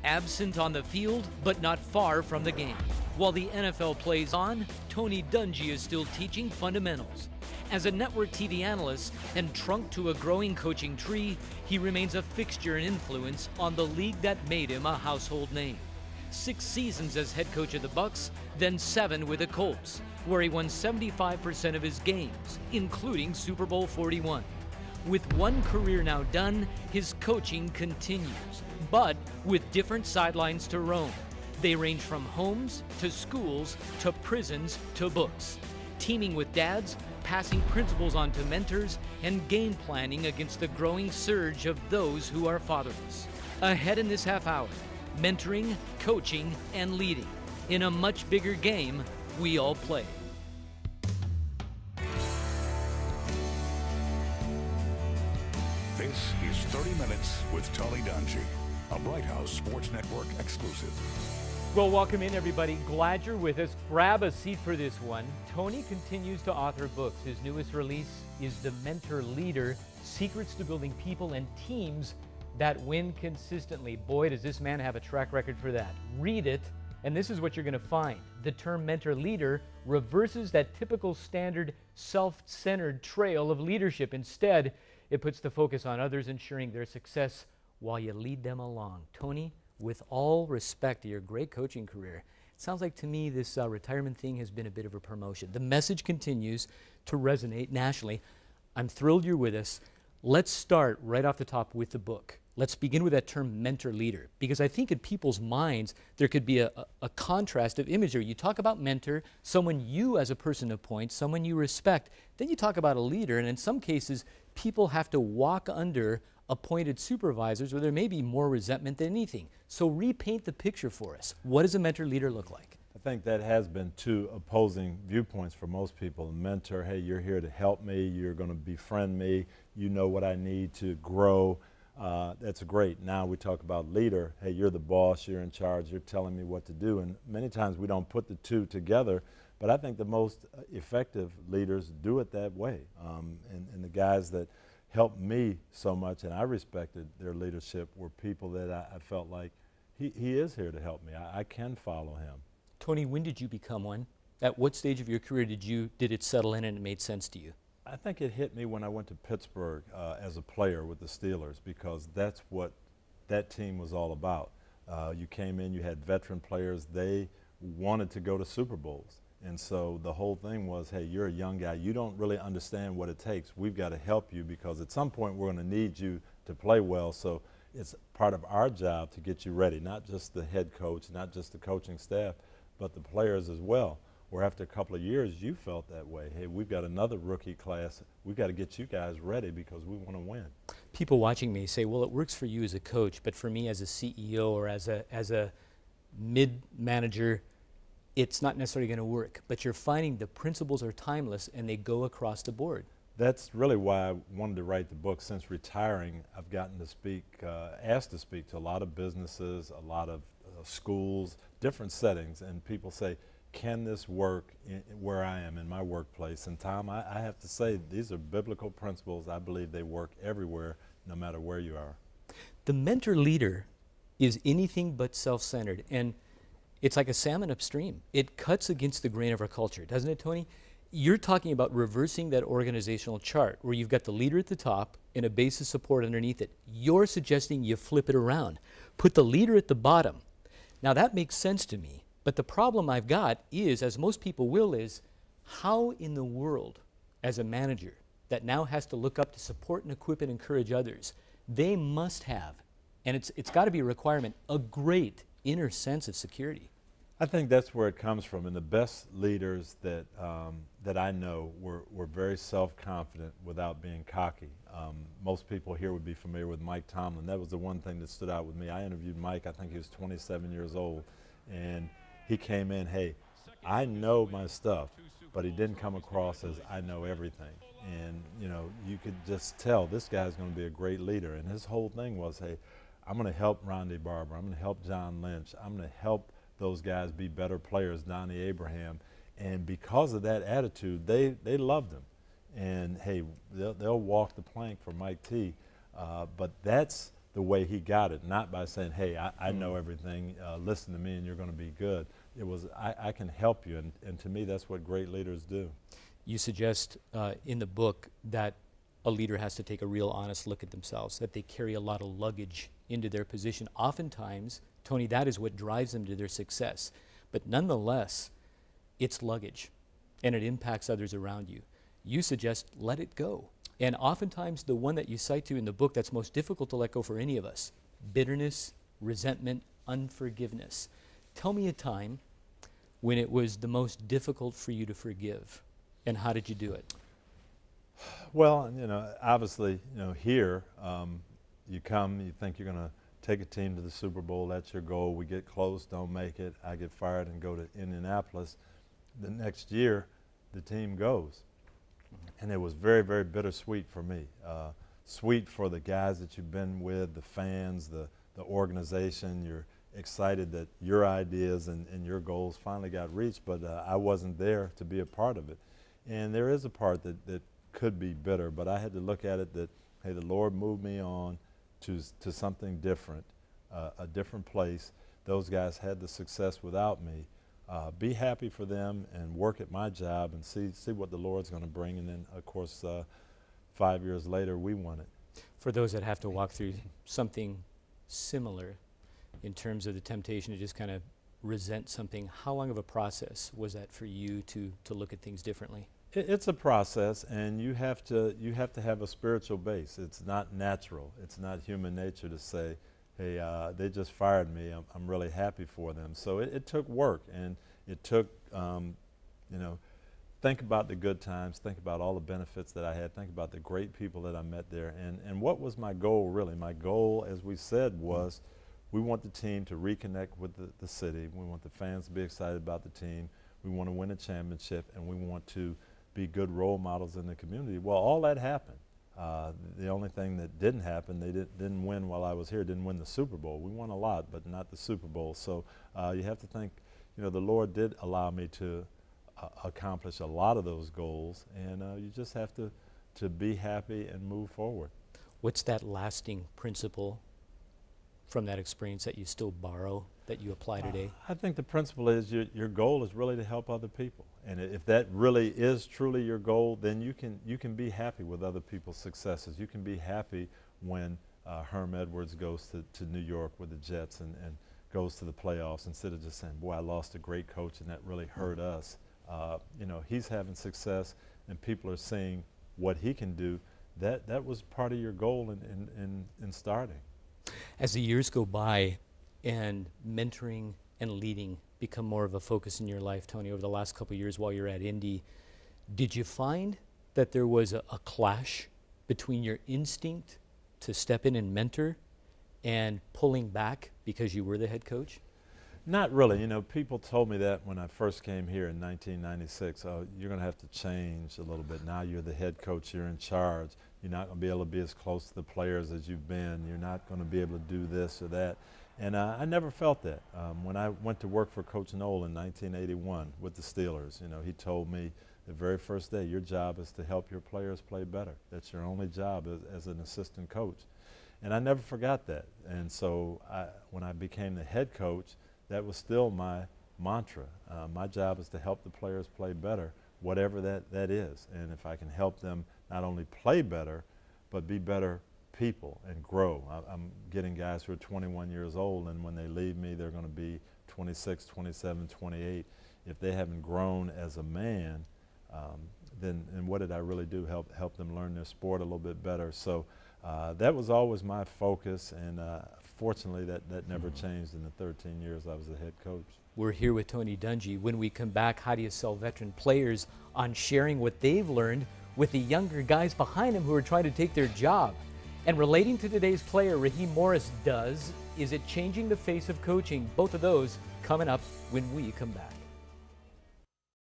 Absent on the field, but not far from the game. While the NFL plays on, Tony Dungy is still teaching fundamentals. As a network TV analyst and trunk to a growing coaching tree, he remains a fixture and influence on the league that made him a household name. 6 seasons as head coach of the Bucs, then 7 with the Colts, where he won 75% of his games, including Super Bowl 41. With one career now done, his coaching continues, but with different sidelines to roam. They range from homes to schools to prisons to books, teaming with dads, passing principles on to mentors, and game planning against the growing surge of those who are fatherless. Ahead in this half hour, mentoring, coaching, and leading in a much bigger game we all play. This is 30 Minutes with Tony Dungy, a Bright House Sports Network exclusive. Well, welcome in, everybody. Glad you're with us. Grab a seat for this one. Tony continues to author books. His newest release is The Mentor Leader, Secrets to Building People and Teams that Win Consistently. Boy, does this man have a track record for that. Read it, and this is what you're going to find. The term mentor leader reverses that typical standard self-centered trail of leadership. Instead, it puts the focus on others ensuring their success while you lead them along. Tony, with all respect to your great coaching career, it sounds like to me this retirement thing has been a bit of a promotion. The message continues to resonate nationally. I'm thrilled you're with us. Let's start right off the top with the book. Let's begin with that term mentor leader, because I think in people's minds there could be a contrast of imagery. You talk about mentor, someone you as a person appoint, someone you respect. Then you talk about a leader, and in some cases people have to walk under appointed supervisors where there may be more resentment than anything. So repaint the picture for us. What does a mentor leader look like? I think that has been two opposing viewpoints for most people. A mentor, hey, you're here to help me, you're going to befriend me, you know what I need to grow. That's great. Now we talk about leader, hey, you're the boss, you're in charge, you're telling me what to do. And many times we don't put the two together, but I think the most effective leaders do it that way. And the guys that helped me so much, and I respected their leadership, were people that I felt like he is here to help me. I can follow him. Tony, when did you become one? At what stage of your career did it settle in and it made sense to you? I think it hit me when I went to Pittsburgh as a player with the Steelers, because that's what that team was all about. You came in, you had veteran players, they wanted to go to Super Bowls. And so the whole thing was, hey, you're a young guy, you don't really understand what it takes. We've got to help you because at some point we're going to need you to play well. So it's part of our job to get you ready, not just the head coach, not just the coaching staff, but the players as well. Where after a couple of years you felt that way. Hey, we've got another rookie class. We've got to get you guys ready because we want to win. People watching me say, well, it works for you as a coach, but for me as a CEO or as a mid-manager, it's not necessarily going to work. But you're finding the principles are timeless and they go across the board. That's really why I wanted to write the book. Since retiring, I've gotten to speak, asked to speak to a lot of businesses, a lot of schools, different settings, and people say, can this work where I am in my workplace? And Tom, I have to say, these are biblical principles. I believe they work everywhere, no matter where you are. The mentor leader is anything but self-centered, and it's like a salmon upstream. It cuts against the grain of our culture, doesn't it, Tony? You're talking about reversing that organizational chart where you've got the leader at the top and a base of support underneath it. You're suggesting you flip it around. Put the leader at the bottom. Now that makes sense to me. But the problem I've got is, as most people will, is how in the world, as a manager that now has to look up to support and equip and encourage others, they must have, and it's got to be a requirement, a great inner sense of security. I think that's where it comes from, and the best leaders that that I know were very self-confident without being cocky. Most people here would be familiar with Mike Tomlin. That was the one thing that stood out with me. I interviewed Mike, I think he was 27 years old, and he came in, hey, I know my stuff, but he didn't come across as I know everything. And, you know, you could just tell this guy's going to be a great leader. And his whole thing was, hey, I'm going to help Rondé Barber. I'm going to help John Lynch. I'm going to help those guys be better players, Donnie Abraham. And because of that attitude, they loved him. And, hey, they'll walk the plank for Mike T. But that's the way he got it, not by saying, hey, I know everything, listen to me and you're going to be good. It was, I can help you, and to me that's what great leaders do. You suggest in the book that a leader has to take a real honest look at themselves, that they carry a lot of luggage into their position. Oftentimes, Tony, that is what drives them to their success. But nonetheless, it's luggage, and it impacts others around you. You suggest let it go. And oftentimes, the one that you cite to in the book that's most difficult to let go for any of us, bitterness, resentment, unforgiveness. Tell me a time when it was the most difficult for you to forgive, and how did you do it? Well, you know, obviously, you know, here, you come, you think you're going to take a team to the Super Bowl, that's your goal. We get close, don't make it. I get fired and go to Indianapolis. The next year, the team goes. And it was very, very bittersweet for me. Sweet for the guys that you've been with, the fans, the organization. You're excited that your ideas and your goals finally got reached, but I wasn't there to be a part of it. And there is a part that could be bitter, but I had to look at it that, hey, the Lord moved me on to something different, a different place. Those guys had the success without me. Be happy for them and work at my job and see what the Lord's going to bring. And then, of course, 5 years later, we won it. For those that have to walk through something similar in terms of the temptation to just kind of resent something, how long of a process was that for you to look at things differently? It's a process, and you have to have a spiritual base. It's not natural. It's not human nature to say, hey, they just fired me. I'm really happy for them. So it took work, and it took, you know, think about the good times, think about all the benefits that I had, think about the great people that I met there. And what was my goal, really? My goal, as we said, was we want the team to reconnect with the city. We want the fans to be excited about the team. We want to win a championship, and we want to be good role models in the community. Well, all that happened. The only thing that didn't happen, they didn't win while I was here, didn't win the Super Bowl. We won a lot, but not the Super Bowl. So you have to think, you know, the Lord did allow me to accomplish a lot of those goals, and you just have to be happy and move forward. What's that lasting principle from that experience that you still borrow, that you apply today? I think the principle is your goal is really to help other people. And if that really is truly your goal, then you can be happy with other people's successes. You can be happy when Herm Edwards goes to New York with the Jets and goes to the playoffs, instead of just saying, boy, I lost a great coach and that really hurt us. You know, he's having success and people are seeing what he can do. That was part of your goal in starting. As the years go by and mentoring and leading become more of a focus in your life, Tony, over the last couple of years while you're at Indy, did you find that there was a clash between your instinct to step in and mentor and pulling back because you were the head coach? Not really. You know, people told me that when I first came here in 1996. Oh, you're going to have to change a little bit. Now you're the head coach, you're in charge. You're not going to be able to be as close to the players as you've been. You're not going to be able to do this or that. And I never felt that. When I went to work for Coach Noll in 1981 with the Steelers, you know, he told me the very first day, your job is to help your players play better. That's your only job as an assistant coach. And I never forgot that. And so when I became the head coach, that was still my mantra. My job is to help the players play better, whatever that is. And if I can help them not only play better, but be better people and grow. I'm getting guys who are 21 years old, and when they leave me, they're going to be 26, 27, 28. If they haven't grown as a man, then what did I really do? Help them learn their sport a little bit better. So that was always my focus, and fortunately that never changed in the 13 years I was the head coach. We're here with Tony Dungy. When we come back, how do you sell veteran players on sharing what they've learned with the younger guys behind them who are trying to take their job? And relating to today's player, Raheem Morris does, is it changing the face of coaching? Both of those coming up when we come back.